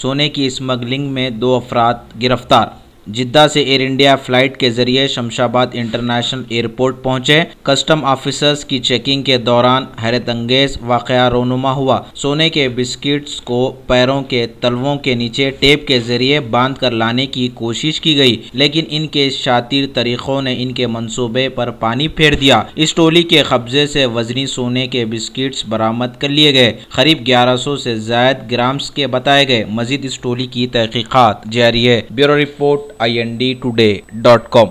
सोने की स्मगलिंग में 2 अफराद गिरफ्तार। जिद्दा से एयर इंडिया फ्लाइट के जरिए शमशाबाद इंटरनेशनल एयरपोर्ट पहुंचे। कस्टम ऑफिसर्स की चेकिंग के दौरान हैरत अंगेज वाकया रोनुमा हुआ। सोने के बिस्किट्स को पैरों के तलवों के नीचे टेप के जरिए बांध कर लाने की कोशिश की गई, लेकिन इनके शातिर तरीकों ने इनके मंसूबे पर पानी फेर दिया। इस टोली के कब्जे से वजनी सोने के बिस्किट्स बरामद कर लिए गए। करीब 1100 से ज्यादा ग्राम्स के बताए गए। मजीद इस टोली की तहकीकात जारी है। Bureau report INDtoday.com।